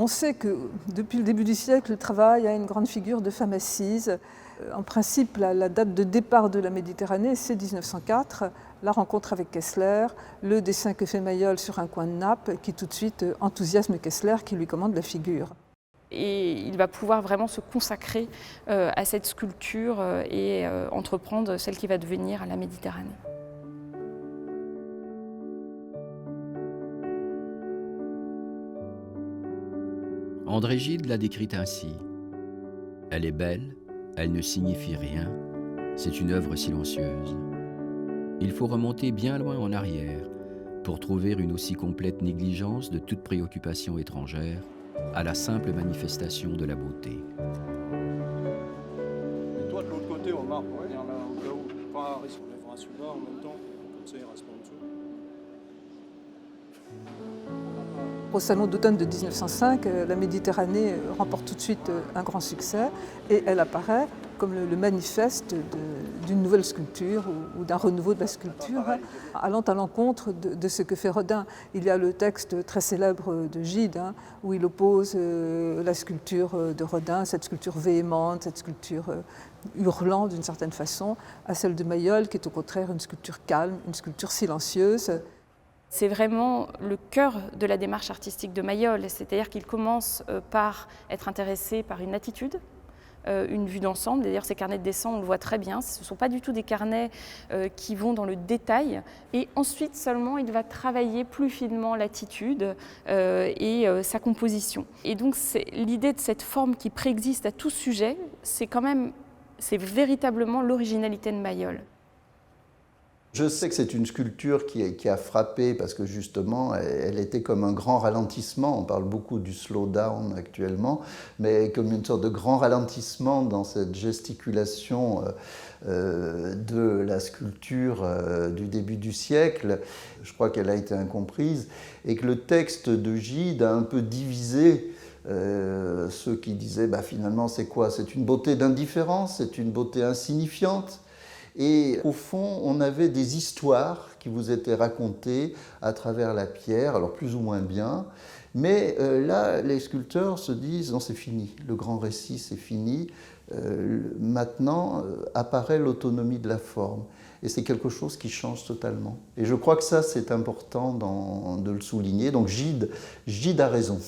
On sait que depuis le début du siècle, le travail a une grande figure de femme assise. En principe, la date de départ de la Méditerranée, c'est 1904, la rencontre avec Kessler, le dessin que fait Mayol sur un coin de nappe, qui tout de suite enthousiasme Kessler, qui lui commande la figure. Et il va pouvoir vraiment se consacrer à cette sculpture et entreprendre celle qui va devenir la Méditerranée. André Gide l'a décrite ainsi. Elle est belle, elle ne signifie rien, c'est une œuvre silencieuse. Il faut remonter bien loin en arrière pour trouver une aussi complète négligence de toute préoccupation étrangère à la simple manifestation de la beauté. Et toi de l'autre côté, Omar, pour venir là au cas où, pas risque, on lèvera celui-là en même temps, comme ça il reste en dessous. Au Salon d'automne de 1905, la Méditerranée remporte tout de suite un grand succès et elle apparaît comme le manifeste d'une nouvelle sculpture ou d'un renouveau de la sculpture, allant à l'encontre de ce que fait Rodin. Il y a le texte très célèbre de Gide, où il oppose la sculpture de Rodin, cette sculpture véhémente, cette sculpture hurlant d'une certaine façon, à celle de Mayol, qui est au contraire une sculpture calme, une sculpture silencieuse. C'est vraiment le cœur de la démarche artistique de Mayol, c'est-à-dire qu'il commence par être intéressé par une attitude, une vue d'ensemble. D'ailleurs, ces carnets de dessin, on le voit très bien, ce ne sont pas du tout des carnets qui vont dans le détail. Et ensuite seulement, il va travailler plus finement l'attitude et sa composition. Et donc, l'idée de cette forme qui préexiste à tout sujet, c'est véritablement l'originalité de Mayol. Je sais que c'est une sculpture qui a frappé parce que justement, elle était comme un grand ralentissement. On parle beaucoup du slow down actuellement, mais comme une sorte de grand ralentissement dans cette gesticulation de la sculpture du début du siècle. Je crois qu'elle a été incomprise et que le texte de Gide a un peu divisé ceux qui disaient finalement c'est quoi? C'est une beauté d'indifférence, c'est une beauté insignifiante. Et au fond, on avait des histoires qui vous étaient racontées à travers la pierre, alors plus ou moins bien. Mais là, les sculpteurs se disent, non, c'est fini, le grand récit, c'est fini. Maintenant apparaît l'autonomie de la forme. Et c'est quelque chose qui change totalement. Et je crois que ça, c'est important de le souligner. Donc Gide a raison.